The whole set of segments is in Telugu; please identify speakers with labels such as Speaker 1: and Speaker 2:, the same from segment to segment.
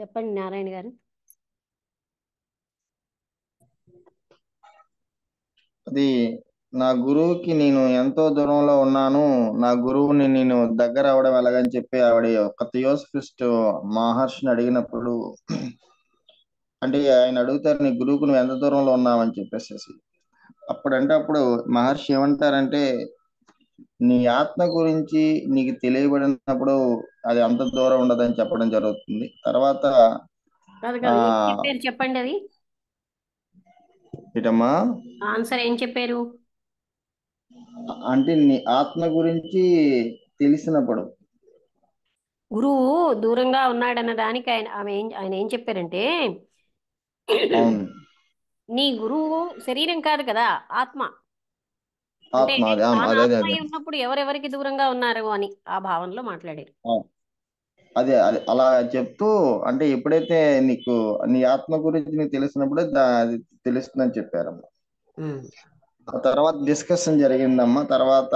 Speaker 1: చెప్పండి నారాయణ గారు.
Speaker 2: అది నా గురువుకి నేను ఎంతో దూరంలో ఉన్నాను. నా గురువుని నేను దగ్గర అవడం ఎలాగని చెప్పి ఆవిడ ఒక థియోసఫిస్ట్ మహర్షిని అడిగినప్పుడు, అంటే ఆయన అడుగుతారు, నీ గురువుకు నువ్వు ఎంత దూరంలో ఉన్నావని చెప్పేసి. అప్పుడు మహర్షి ఏమంటారంటే, నీ ఆత్మ గురించి నీకు తెలియబడినప్పుడు అది అంత దూరం ఉండదని చెప్పడం జరుగుతుంది. తర్వాత
Speaker 1: కాదు
Speaker 2: ఆ
Speaker 1: కాదు, ఏం చెప్పారు చెప్పండి. అది
Speaker 2: ఇటమ్మా
Speaker 1: ఆన్సర్ ఏం చెప్పారు?
Speaker 2: అంటే నీ ఆత్మ గురించి తెలిసినప్పుడు.
Speaker 1: గురువు దూరంగా ఉన్నాడన్న దానికి ఆయన ఏం చెప్పారంటే,
Speaker 2: అవును,
Speaker 1: నీ గురువు శరీరం కాదు కదా, ఆత్మ. అంటే
Speaker 2: ఆత్మ అదే
Speaker 1: తాను
Speaker 2: అదే అదే
Speaker 1: ఆత్మ
Speaker 2: అదే
Speaker 1: అయి ఉన్నప్పుడు ఎవరెవరికి దూరంగా ఉన్నారు అని ఆ భావనలో మాట్లాడారు.
Speaker 2: అదే అదే అలా చెప్తూ, అంటే ఎప్పుడైతే నీకు నీ ఆత్మ గురించి నీకు తెలిసినప్పుడే అది తెలుస్తుందని చెప్పారమ్మా.
Speaker 1: ఉమ్.
Speaker 2: ఆ తర్వాత డిస్కషన్ జరిగిందమ్మా. తర్వాత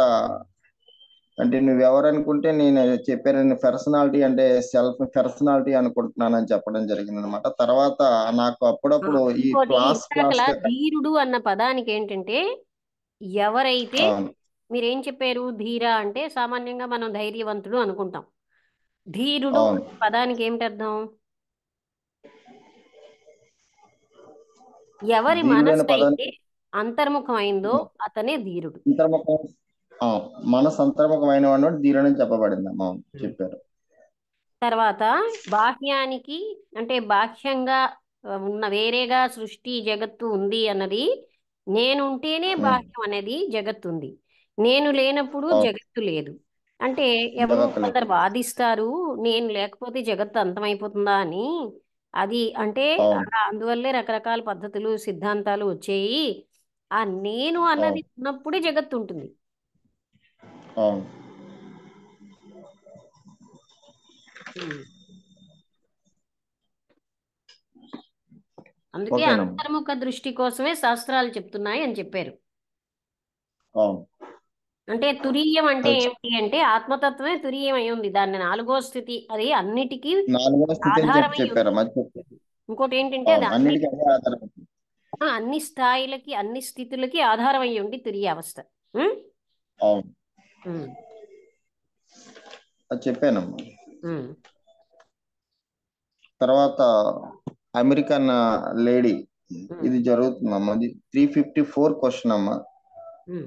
Speaker 2: అంటే నువ్వెవరు అనుకుంటే నేను చెప్పాను, నేను పర్సనాలిటీ అంటే సెల్ఫ్ పర్సనాలిటీ అనుకుంటున్నానని చెప్పడం జరిగింది అనమాట. తర్వాత నాకు అప్పుడప్పుడు ఈ
Speaker 1: ఇంకోటి ఇందాకల
Speaker 2: క్లాస్
Speaker 1: ధీరుడు అన్న పదానికి ఏంటంటే, ఎవరైతే
Speaker 2: అవును
Speaker 1: మీరేం చెప్పారు, ధీర అంటే సామాన్యంగా మనం ధైర్యవంతుడు అనుకుంటాం. ధీరుడు
Speaker 2: అవును
Speaker 1: అనే పదానికి ఏమిటి అర్థం? ఎవరి
Speaker 2: ధీరుడైన
Speaker 1: మనస్సు అయితే
Speaker 2: పదానికి
Speaker 1: అంతర్ముఖమైందో అతనే ధీరుడు.
Speaker 2: అంతర్ముఖం, ఆ, మనసు అంతర్ముఖమైన వాడు ధీరుడని చెప్పబడిందమ్మా. అవును, చెప్పారు.
Speaker 1: తర్వాత బాహ్యానికి అంటే బాహ్యంగా ఉన్న వేరేగా సృష్టి జగత్తు ఉంది అన్నది, నేనుంటేనే
Speaker 2: ఉమ్,
Speaker 1: బాహ్యం అనేది జగత్తు ఉంది, నేను లేనప్పుడు
Speaker 2: అవును,
Speaker 1: జగత్తు లేదు. అంటే ఎవరు
Speaker 2: జగత్తులేదు.
Speaker 1: కొందరు వాదిస్తారు, నేను లేకపోతే జగత్తు అంతమైపోతుందా అని. అది అంటే
Speaker 2: అవును
Speaker 1: అందువల్లే రకరకాల పద్ధతులు సిద్ధాంతాలు వచ్చాయి. ఆ నేను అన్నది
Speaker 2: అవును
Speaker 1: ఉన్నప్పుడే జగత్తు ఉంటుంది.
Speaker 2: అవును
Speaker 1: ఉమ్. అందుకే
Speaker 2: ఓకేనమ్మా.
Speaker 1: అంతర్ముఖ దృష్టి కోసమే శాస్త్రాలు చెప్తున్నాయి అని చెప్పారు.
Speaker 2: అవును,
Speaker 1: అంటే తురీయం అంటే
Speaker 2: అది
Speaker 1: ఏమిటి అంటే ఆత్మతత్వమే తురీయం అయి ఉంది. దాన్ని నాలుగో స్థితి, అది అన్నిటికీ
Speaker 2: నాలుగవ స్థితి అని చెప్పి
Speaker 1: ఆధారమై ఉంది.
Speaker 2: చెప్పారమ్మా.
Speaker 1: ఇంకోటి ఏంటంటే అది
Speaker 2: అవును, అన్నిటికీ అదే ఆధారం.
Speaker 1: అన్ని స్థాయిలకి అన్ని స్థితులకి ఆధారమై ఉంది తురీయ అవస్థ. ఉం?
Speaker 2: అవును,
Speaker 1: ఉం.
Speaker 2: అది చెప్పానమ్మా.
Speaker 1: ఉం.
Speaker 2: తర్వాత అమెరికన్ లేడీ,
Speaker 1: ఉం.
Speaker 2: ఇది జరుగుతుందమ్మా. ఇది 354 క్వశ్చన్ అమ్మా.
Speaker 1: ఉం.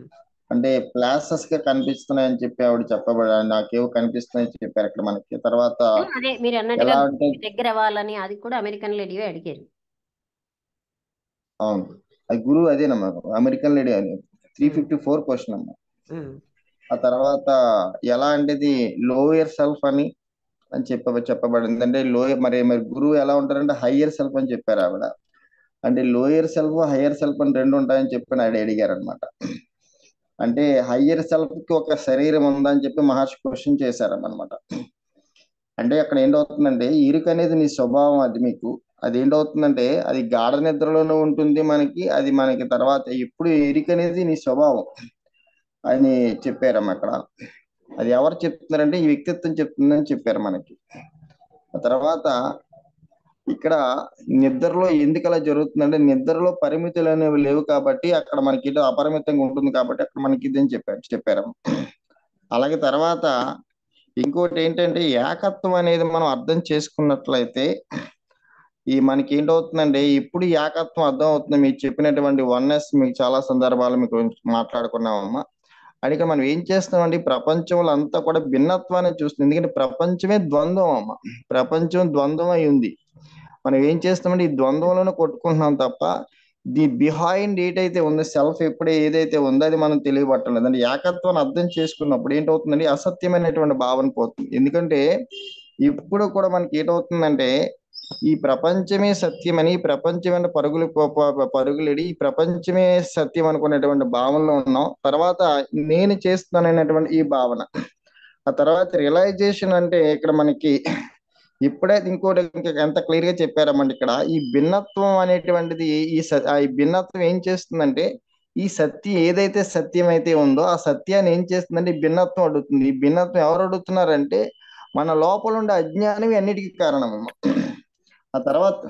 Speaker 2: అంటే ప్లాసెస్ గా కనిపిస్తున్నాయని చెప్పి ఆవిడ చెప్పబడాలి, నాకేవో కనిపిస్తున్నాయని చెప్పారు అక్కడ మనకి. తర్వాత
Speaker 1: అదే మీరు అన్నట్టుగా
Speaker 2: ఎలా అంటే,
Speaker 1: దగ్గర అవ్వాలని అది కూడా అమెరికన్ లేడీ అడిగారు.
Speaker 2: అవును, అది గురువు అదేనమ్మా, అమెరికన్ లేడీ అని. త్రీ
Speaker 1: ఉం.
Speaker 2: ఫిఫ్టీ ఫోర్ క్వశ్చన్ అమ్మా.
Speaker 1: ఉం.
Speaker 2: ఆ తర్వాత ఎలా అంటే ఇది లోయర్ సెల్ఫ్ అని చెప్పబడింది. అంటే లోయర్, మరి మరి గురువు ఎలా ఉంటారంటే హయ్యర్ సెల్ఫ్ అని చెప్పారు ఆవిడ. అంటే లోయర్ సెల్ఫ్ హయ్యర్ సెల్ఫ్ అని రెండు ఉంటాయని చెప్పి ఆవిడ అడిగారు అనమాట. అంటే హయ్యర్ సెల్ఫ్ కి ఒక శరీరం ఉందని చెప్పి మహర్షి క్వశ్చన్ చేశారన్నమాట. అంటే అక్కడ ఏంటవుతుందంటే, ఇరుకు అనేది నీ స్వభావం, అది మీకు అది ఏంటవుతుందంటే అది గాఢ నిద్రలోనే ఉంటుంది మనకి. అది మనకి తర్వాత ఎప్పుడు ఎరిక అనేది నీ స్వభావం అని చెప్పారమ్మ అక్కడ. అది ఎవరు చెప్తున్నారంటే ఈ వ్యక్తిత్వం చెప్తుందని చెప్పారు మనకి. ఆ తర్వాత ఇక్కడ నిద్రలో ఎందుకు అలా జరుగుతుందంటే, నిద్రలో పరిమితులు అనేవి లేవు కాబట్టి అక్కడ మనకి ఇటు అపరిమితంగా ఉంటుంది కాబట్టి అక్కడ మనకి ఇదని చెప్పారు. అలాగే తర్వాత ఇంకోటి ఏంటంటే, ఏకత్వం అనేది మనం అర్థం చేసుకున్నట్లయితే ఈ మనకి ఏంటవుతుందంటే ఇప్పుడు ఈ ఏకత్వం అర్థం అవుతుంది. మీకు చెప్పినటువంటి వన్నెస్ మీకు చాలా సందర్భాలు మీకు మాట్లాడుకున్నామమ్మా. అందుకే మనం ఏం చేస్తామంటే ఈ ప్రపంచంలో అంతా కూడా భిన్నత్వాన్ని చూస్తుంది. ఎందుకంటే ప్రపంచమే ద్వంద్వం అమ్మ. ప్రపంచం ద్వంద్వం అయి ఉంది. మనం ఏం చేస్తామంటే ఈ ద్వంద్వంలోనే కొట్టుకుంటున్నాం తప్ప ది బిహైండ్ ఏదైతే ఉందో సెల్ఫ్ ఎప్పుడే ఏదైతే ఉందో అది మనం తెలియబట్టలేదు. అంటే ఏకత్వాన్ని అర్థం చేసుకున్నప్పుడు ఏంటవుతుందంటే అసత్యమైనటువంటి భావన పోతుంది. ఎందుకంటే ఇప్పుడు కూడా మనకి ఏంటవుతుందంటే ఈ ప్రపంచమే సత్యమని, ఈ ప్రపంచమైన పరుగులెడి ఈ ప్రపంచమే సత్యం అనుకునేటువంటి భావనలో ఉన్నాం. తర్వాత నేను చేస్తున్నాననేటువంటి ఈ భావన. ఆ తర్వాత రియలైజేషన్ అంటే ఇక్కడ మనకి ఇప్పుడే ఇంకోటి ఇంకా ఎంత క్లియర్ గా చెప్పారమ్మండి. ఇక్కడ ఈ భిన్నత్వం అనేటువంటిది ఈ భిన్నత్వం ఏం చేస్తుందంటే ఈ సత్యం ఏదైతే సత్యం అయితే ఉందో ఆ సత్యాన్ని ఏం చేస్తుందంటే ఈ భిన్నత్వం అడుగుతుంది. ఈ భిన్నత్వం ఎవరు అడుగుతున్నారంటే మన లోపల ఉండే అజ్ఞానం అన్నిటికీ కారణం. ఆ తర్వాత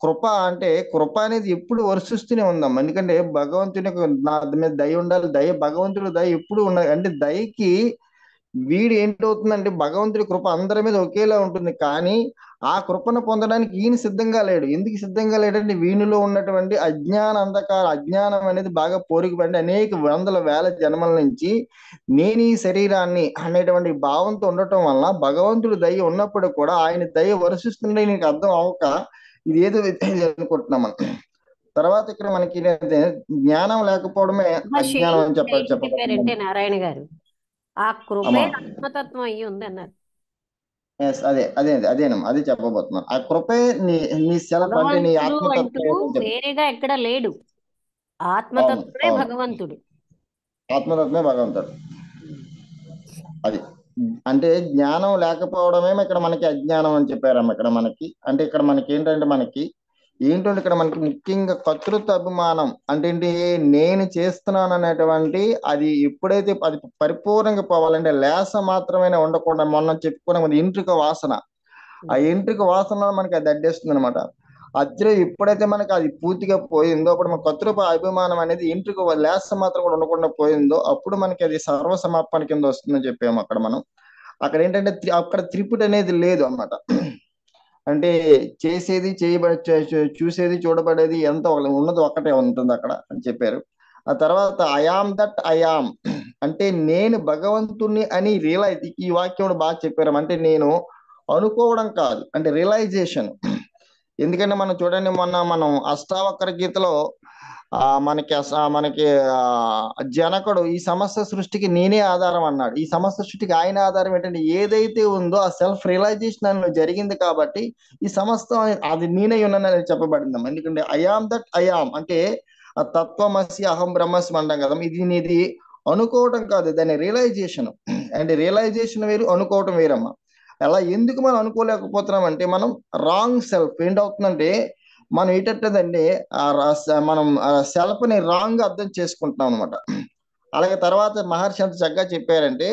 Speaker 2: కృప అంటే కృప అనేది ఎప్పుడు వర్షిస్తూనే ఉందాం. ఎందుకంటే భగవంతుని యొక్క నా మీద దయ ఉండాలి. దయ భగవంతుడి దయ ఎప్పుడు ఉండాలి. అంటే దయకి వీడు ఏంటవుతుందంటే భగవంతుడి కృప అందరి మీద ఒకేలా ఉంటుంది. కానీ ఆ కృపను పొందడానికి ఈయన సిద్ధంగా లేడు. ఎందుకు సిద్ధంగా లేడంటే వీనిలో ఉన్నటువంటి అజ్ఞానం అనేది బాగా పోరుకుపడి అనేక వందల వేల జన్మల నుంచి నేను ఈ శరీరాన్ని అనేటువంటి భావంతో ఉండటం వల్ల భగవంతుడి దయ ఉన్నప్పుడు కూడా ఆయన దయ వర్షిస్తుండే నీకు అర్థం అవక ఇది ఏదో అనుకుంటున్నాం మనం. తర్వాత ఇక్కడ మనకి ఏంటంటే జ్ఞానం లేకపోవడమే
Speaker 1: మహర్షి
Speaker 2: అజ్ఞానం అని
Speaker 1: ఇక్కడ ఏం చెప్పారంటే
Speaker 2: చెప్పబడుతుంది.
Speaker 1: నారాయణ గారు, ఆ కృపే
Speaker 2: అమ్మా
Speaker 1: ఆత్మతత్వం అయ్యి ఉంది అన్నారు.
Speaker 2: ఎస్ అదేనమ్మా అదే చెప్పబోతున్నాను. ఆ కృపే నీ నీ సెల్ఫ్ అంటే నీ
Speaker 1: భగవంతుడు అంటూ
Speaker 2: ఆత్మతత్వం ఏమని చెప్పు.
Speaker 1: వేరేగా ఎక్కడ లేడు.
Speaker 2: అవును
Speaker 1: ఆత్మతత్వమే
Speaker 2: అవును
Speaker 1: భగవంతుడు.
Speaker 2: ఆత్మతత్వమే భగవంతుడు. అది అంటే జ్ఞానం లేకపోవడమే ఇక్కడ మనకి అజ్ఞానం అని చెప్పారమ్మ. ఇక్కడ మనకి అంటే ఇక్కడ మనకి ఏంటంటే ఇక్కడ మనకి ముఖ్యంగా కర్తృత్వ అభిమానం అంటే ఏంటి, నేను చేస్తున్నాను అనేటువంటి అది ఎప్పుడైతే అది పరిపూర్ణంగా పోవాలంటే లేస మాత్రమే ఉండకుండా మొన్న చెప్పుకున్న మన ఎంట్రుక వాసన, ఆ ఎంట్రుక వాసన మనకి అది అడ్డేస్తుంది అనమాట. అద్రే ఎప్పుడైతే మనకి అది పూర్తిగా పోయిందో అప్పుడు మన కర్తృత్వ అభిమానం అనేది ఎంట్రుక లేస మాత్రం కూడా ఉండకుండా పోయిందో అప్పుడు మనకి అది సర్వసమాపన కింద వస్తుందని చెప్పాము అక్కడ మనం. అక్కడ ఏంటంటే అక్కడ త్రిపుటి అనేది లేదు అన్నమాట. అంటే చేసేది చూసేది చూడబడేది ఎంత ఉన్నది ఒక్కటే ఉంటుంది అక్కడ అని చెప్పారు. ఆ తర్వాత ఐఆమ్ దట్ ఐఆమ్ అంటే నేను భగవంతుణ్ణి అని రియలైజ్, ఈ వాక్యం కూడా బాగా చెప్పారు. అంటే నేను అనుకోవడం కాదు అంటే రియలైజేషన్. ఎందుకంటే మనం చూడండి మొన్న మనం అష్టావక్ర గీతలో మనకి జనకుడు ఈ సమస్త సృష్టికి నేనే ఆధారం అన్నాడు. ఈ సమస్త సృష్టికి ఆయన ఆధారం ఏంటంటే ఏదైతే ఉందో ఆ సెల్ఫ్ రియలైజేషన్ అని జరిగింది కాబట్టి ఈ సమస్తం అది నేనే ఉన్నానని చెప్పబడింది. ఎందుకంటే ఐఆమ్ దట్ ఐఆమ్ అంటే ఆ తత్వమసి అహం బ్రహ్మస్మి అంటాం కదా, ఇది అనుకోవటం కాదు, దాని రియలైజేషన్. అంటే రియలైజేషన్ వేరు, అనుకోవటం వేరమ్మా. అలా ఎందుకు మనం అనుకోలేకపోతున్నాం అంటే మనం రాంగ్ సెల్ఫ్ ఏంటవుతుందంటే మనం ఏంటంటేదండి మనం సెల్ఫ్ ని రాంగ్ అర్థం చేసుకుంటున్నాం అనమాట. అలాగే తర్వాత మహర్షి అంత చక్కగా చెప్పారంటే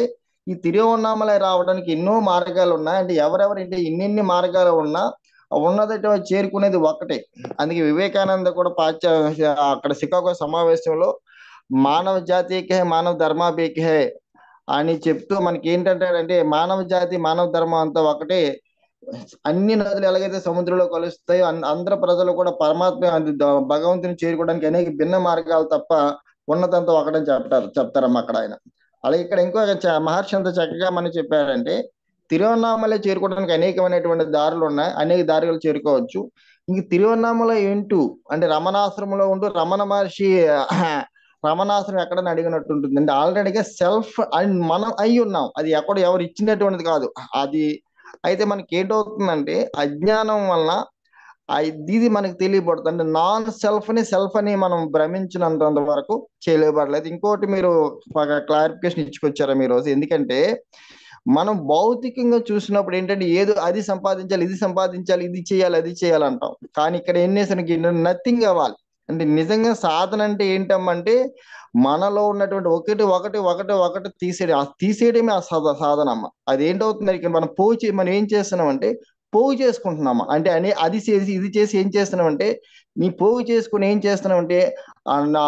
Speaker 2: ఈ తిరువన్నామలై రావడానికి ఎన్నో మార్గాలు ఉన్నాయి. అంటే ఎవరెవరంటే ఇన్నిన్ని మార్గాలు ఉన్నా ఉన్నదట చేరుకునేది ఒక్కటే. అందుకే వివేకానంద కూడా అక్కడ శికాగో సమావేశంలో మానవ జాతికే మానవ ధర్మాభికే అని చెప్తూ మనకి ఏంటంటే మానవ జాతి మానవ ధర్మం అంతా ఒకటే. అన్ని నదులు ఎలాగైతే సముద్రంలో కలుస్తాయో అందరు ప్రజలు కూడా పరమాత్మ భగవంతుని చేరుకోవడానికి అనేక భిన్న మార్గాలు తప్ప ఉన్నదంతా ఒకటని చెప్తారమ్మా అక్కడ ఆయన. అలాగే ఇక్కడ ఇంకొక మహర్షి అంత చక్కగా మనం చెప్పారంటే తిరువన్నామలై చేరుకోవడానికి అనేకమైనటువంటి దారులు ఉన్నాయి, అనేక దారులు చేరుకోవచ్చు. ఇంక తిరువన్నామలై ఏంటూ అంటే రమణాశ్రమంలో ఉంటూ రమణ మహర్షి రమణాశ్రమం ఎక్కడని అడిగినట్టు ఉంటుంది. అంటే ఆల్రెడీగా సెల్ఫ్ అండ్ మనం అయి ఉన్నాం, అది ఎక్కడ ఎవరు ఇచ్చినటువంటిది కాదు అది. అయితే మనకి ఏంటవుతుందంటే అజ్ఞానం వలన ఇది మనకు తెలియబడుతుంది. అంటే నాన్ సెల్ఫ్ అని మనం భ్రమించినంత వరకు చేయలేబడలేదు. ఇంకోటి మీరు క్లారిఫికేషన్ ఇచ్చుకొచ్చారా మీరు రోజు, ఎందుకంటే మనం భౌతికంగా చూసినప్పుడు ఏంటంటే ఏదో అది సంపాదించాలి, ఇది సంపాదించాలి, ఇది చేయాలి, అది చేయాలంటాం. కానీ ఇక్కడ ఏం చేసానికి నథింగ్ అవ్వాలి. అంటే నిజంగా సాధన అంటే ఏంటమ్మంటే మనలో ఉన్నటువంటి ఒకటి తీసేయడమే ఆ సాధన అమ్మ. అది ఏంటవుతుంది ఇక్కడ మనం ఏం చేస్తున్నామంటే పోగు చేసుకుంటున్నామా అంటే అది చేసి ఇది చేసి ఏం చేస్తున్నామంటే నీ పోగు చేసుకుని ఏం చేస్తున్నామంటే నా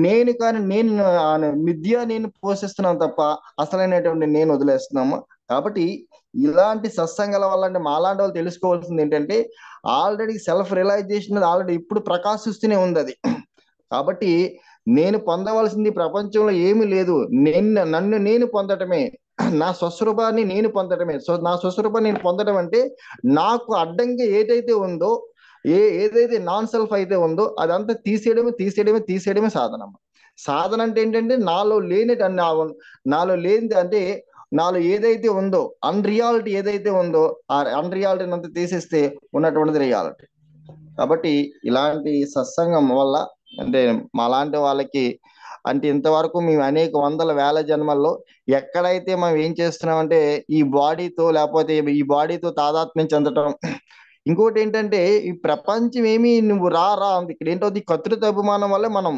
Speaker 2: నేను కానీ నేను పోషిస్తున్నాను తప్ప అసలైనటువంటి నేను వదిలేస్తున్నాము. కాబట్టి ఇలాంటి సత్సంగాల వల్ల అంటే మాలాంటి వాళ్ళు తెలుసుకోవాల్సింది ఏంటంటే ఆల్రెడీ సెల్ఫ్ రియలైజేషన్ ఆల్రెడీ ఇప్పుడు ప్రకాశిస్తూనే ఉంది అది. కాబట్టి నేను పొందవలసింది ప్రపంచంలో ఏమీ లేదు, నన్ను నేను పొందటమే, నా స్వస్వరూపాన్ని నేను పొందటమే. నా స్వస్వరూపాన్ని నేను పొందడం అంటే నాకు అడ్డంగా ఏదైతే ఉందో ఏదైతే నాన్ సెల్ఫ్ అయితే ఉందో అదంతా తీసేయడమే సాధన. సాధన అంటే ఏంటంటే నాలో లేనిది అంటే నాలో ఏదైతే ఉందో అన్రియాలిటీ ఏదైతే ఉందో ఆ అన్రియాలిటీని అంతా తీసేస్తే ఉన్నటువంటిది రియాలిటీ. కాబట్టి ఇలాంటి సత్సంగం వల్ల అంటే మాలాంటి వాళ్ళకి అంటే ఇంతవరకు మేము అనేక వందల వేల జన్మల్లో ఎక్కడైతే మనం ఏం చేస్తున్నామంటే ఈ బాడీతో లేకపోతే ఈ బాడీతో తాదాత్మ్యం చెందటం. ఇంకోటి ఏంటంటే ఈ ప్రపంచం ఏమి నువ్వు రా ఇక్కడ ఏంటో కర్తృత్వ అభిమానం వల్ల మనం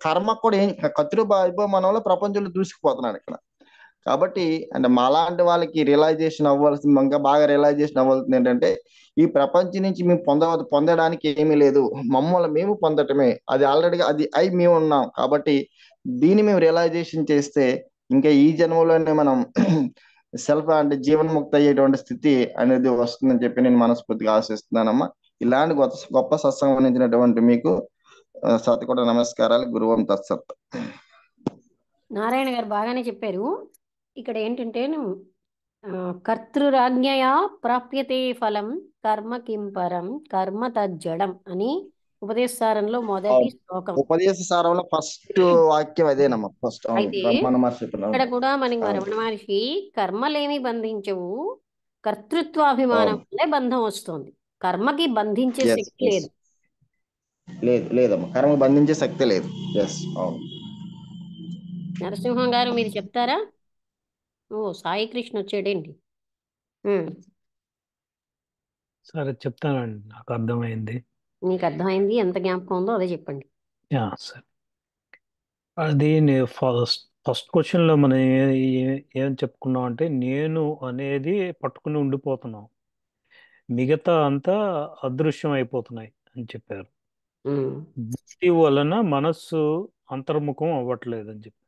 Speaker 2: కర్మ కూడా కర్తృత్వ అభిమానం వల్ల ప్రపంచంలో దూసుకుపోతున్నాడు ఇక్కడ. కాబట్టి అంటే మాలాంటి వాళ్ళకి రియలైజేషన్ అవ్వాల్సింది, ఇంకా బాగా రియలైజేషన్ అవ్వాల్సింది ఏంటంటే ఈ ప్రపంచం నుంచి మేము పొందడానికి ఏమీ లేదు, మమ్మల్ని మేము పొందటమే. అది ఆల్రెడీ అది అయి మేము ఉన్నాం. కాబట్టి దీన్ని మేము రియలైజేషన్ చేస్తే ఇంకా ఈ జన్మలోనే మనం సెల్ఫ్ అంటే జీవన్ముక్తి అయ్యేటువంటి స్థితి అనేది వస్తుందని చెప్పి నేను మనస్ఫూర్తిగా ఆశిస్తున్నానమ్మా. ఇలాంటి గొప్ప గొప్ప సత్సంబంధించినటువంటి మీకు సతకోట నమస్కారాలు. గురువం తత్సత్.
Speaker 1: నారాయణ గారు బాగానే చెప్పారు. ఇక్కడ ఏంటంటే కర్తృరాజ్ఞయా ప్రాప్యతే ఫలం కర్మ కింపరం కర్మ తజ్జడం అని ఉపదేశసారంలో మొదటి శ్లోకం.
Speaker 2: ఉపదేశ సారంలో ఫస్ట్ వాక్యం అదేనమ్మా. ఫస్ట్
Speaker 1: అయితే
Speaker 2: రమణ మహర్షి చెప్పిన.
Speaker 1: ఇక్కడ కూడా మనకి
Speaker 2: అవును.
Speaker 1: రమణ మహర్షి కర్మలేమి బంధించవు, కర్తృత్వాభిమానం
Speaker 2: అవును.
Speaker 1: వల్లే బంధం వస్తుంది. కర్మకి బంధించే
Speaker 2: ఎస్
Speaker 1: శక్తి
Speaker 2: ఎస్
Speaker 1: లేదు.
Speaker 2: లేదమ్మా, కర్మ బంధించే శక్తి లేదు. ఎస్ అవును.
Speaker 1: నరసింహం గారు మీరు చెప్తారా? ఓ సాయి కృష్ణ వచ్చాడేంటి?
Speaker 3: సరే చెప్తానండి, నాకు అర్థమైంది.
Speaker 1: మీకు అర్థమైంది, ఎంత జ్ఞాపకం ఉందో అదే చెప్పండి.
Speaker 3: సరే. అది ఫస్ట్ క్వశ్చన్లో మనం ఏం చెప్పుకున్నాం అంటే, నేను అనేది పట్టుకుని ఉండిపోతున్నాం, మిగతా అంతా అదృశ్యం అయిపోతున్నాయి అని చెప్పారు.
Speaker 1: ఉమ్,
Speaker 3: బుద్ధి వలన మనస్సు అంతర్ముఖం అవ్వట్లేదు అని చెప్పారు.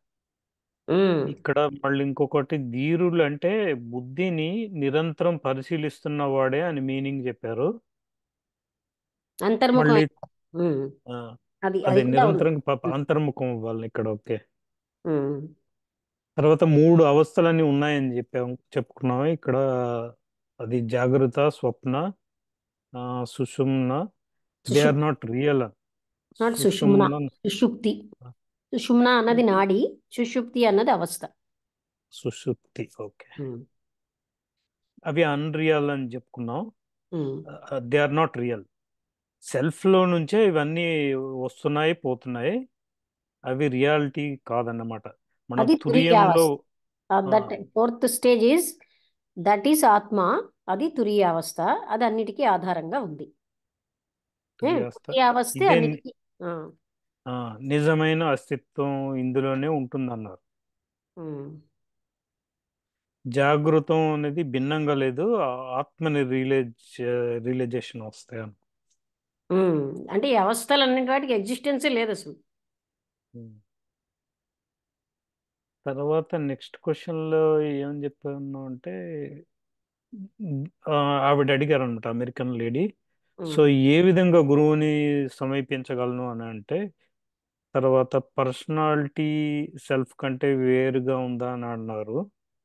Speaker 1: ఉమ్,
Speaker 3: ఇక్కడ మళ్ళీ ఇంకొకటి, ధీరులు అంటే బుద్ధిని నిరంతరం పరిశీలిస్తున్న వాడే అని మీనింగ్ చెప్పారు.
Speaker 1: అంతర్ముఖం
Speaker 3: మళ్ళీ
Speaker 1: ఉమ్,
Speaker 3: ఆ,
Speaker 1: అది అది
Speaker 3: అదే
Speaker 1: కూడా ఉంది.
Speaker 3: నిరంతరం అంతర్ముఖం అవ్వాలి ఇక్కడ. ఓకే.
Speaker 1: ఉమ్,
Speaker 3: తర్వాత మూడు అవస్థలన్నీ ఉన్నాయని చెప్పుకున్నాము ఇక్కడ. అది జాగ్రత్త, స్వప్న, సుషుమ్న. దే ఆర్
Speaker 1: సుషుప్తి,
Speaker 3: నాట్ రియల్.
Speaker 1: నాట్ సుషుమ్న,
Speaker 3: సుషుమ్న,
Speaker 1: సుషుప్తి. సుషుమ్న అన్నది నాడి, సుషుప్తి అన్నది అవస్థ.
Speaker 3: సుషుప్తి. ఓకే.
Speaker 1: ఉమ్,
Speaker 3: అవి అన్రియల్ అని చెప్పుకున్నాం.
Speaker 1: Um.
Speaker 3: They are not real. Self లో నుంచే ఇవన్నీ వస్తున్నాయి పోతున్నాయి, అవి రియాలిటీ కాదన్నమాట. మనం
Speaker 1: అది తురియ
Speaker 3: తురియంలో
Speaker 1: అవస్థ. That fourth stage is that is ఆత్మ. అది తురియ అవస్థ. అది అన్నిటికీ ఆధారంగా ఉంది.
Speaker 3: తురియావస్థ
Speaker 1: తురియ అవస్థే
Speaker 3: ఇదే
Speaker 1: అన్నిటికీ.
Speaker 3: నిజమైన అస్తిత్వం ఇందులోనే ఉంటుందన్నారు.
Speaker 1: ఉమ్,
Speaker 3: జాగృతం అనేది భిన్నంగా లేదు, ఆత్మని రియలైజేషన్ వస్తాయి అని.
Speaker 1: ఉమ్. అంటే ఈ అవస్థలన్నిటి వాటికి ఎగ్జిస్టెన్సే లేదు అసలు.
Speaker 3: తర్వాత నెక్స్ట్ క్వశ్చన్లో ఏం చెప్పాను అంటే, ఆవిడ అడిగారు అనమాట, అమెరికన్ లేడీ. సో
Speaker 1: ఉమ్.
Speaker 3: ఏ విధంగా గురువుని సమీపించగలను అని అంటే, తర్వాత పర్సనాలిటీ సెల్ఫ్ కంటే వేరుగా ఉందా అని అన్నారు.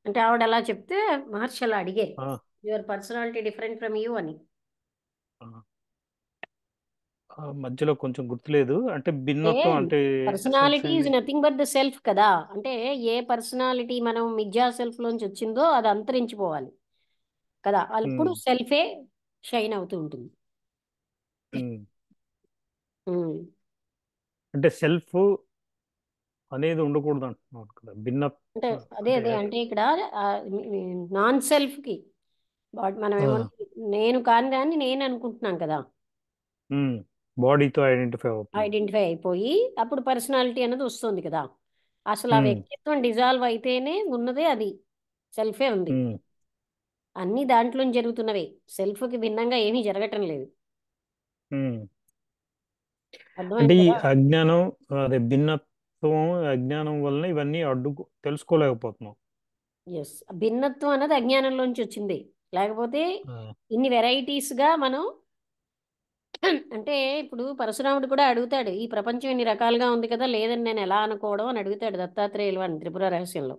Speaker 1: అంటే ఆవిడ అలా చెప్తే మహర్షి అలా అడిగారు,
Speaker 3: ఆ,
Speaker 1: your personality different from you అని.
Speaker 3: ఆ, మధ్యలో కొంచెం గుర్తులేదు, అంటే
Speaker 1: అంటే
Speaker 3: భిన్నత్వం అంటే సెన్స్
Speaker 1: పర్సనాలిటీ ఈజ్
Speaker 3: ఏంది.
Speaker 1: నథింగ్ బట్ ద సెల్ఫ్ కదా. అంటే ఏ పర్సనాలిటీ మనం మిథ్యా సెల్ఫ్ లోంచి వచ్చిందో అది అంతరించిపోవాలి కదా, అప్పుడు
Speaker 3: ఉమ్,
Speaker 1: సెల్ఫే షైన్ అవుతూ ఉంటుంది.
Speaker 3: ఉమ్.
Speaker 1: ఉమ్.
Speaker 3: అంటే సెల్ఫ్ అనేది ఉండకూడదు అంటున్నారు కదా, భిన్న.
Speaker 1: అంటే అదే
Speaker 3: అంటే
Speaker 1: అదే అంటే ఇక్కడ నాన్ సెల్ఫ్ కి మనం
Speaker 3: ఆ,
Speaker 1: ఏమన్నా నేను కాని దాన్ని నేను అనుకుంటున్నాం కదా,
Speaker 3: బాడీతో ఐడెంటిఫై అవుతుంది.
Speaker 1: ఐడెంటిఫై అయిపోయి అప్పుడు పర్సనాలిటీ అనేది వస్తుంది కదా. అసలు ఆ
Speaker 3: ఉమ్,
Speaker 1: వ్యక్తిత్వం డిజాల్వ్ అయితేనే ఉన్నదే అది, సెల్ఫే ఉంది.
Speaker 3: ఉమ్.
Speaker 1: అన్ని దాంట్లో జరుగుతున్నవే, సెల్ఫ్కి భిన్నంగా ఏమీ జరగటం లేదు.
Speaker 3: ఉమ్. అంటే
Speaker 1: అర్థమైంది
Speaker 3: ఈ
Speaker 1: కదా.
Speaker 3: అజ్ఞానం, అదే భిన్నత్వం, అజ్ఞానం వలన ఇవన్నీ తెలుసుకోలేకపోతున్నాం.
Speaker 1: ఎస్, భిన్నత్వం అన్నది అజ్ఞానంలోంచి వచ్చింది. లేకపోతే
Speaker 3: ఆ,
Speaker 1: ఇన్ని వెరైటీస్గా మనం అంటే ఇప్పుడు పరశురాముడు కూడా అడుగుతాడు, ఈ ప్రపంచం ఇన్ని రకాలుగా ఉంది కదా, లేదని నేను ఎలా అనుకోవడం అని అడుగుతాడు దత్తాత్రేయులు అని త్రిపుర రహస్యంలో.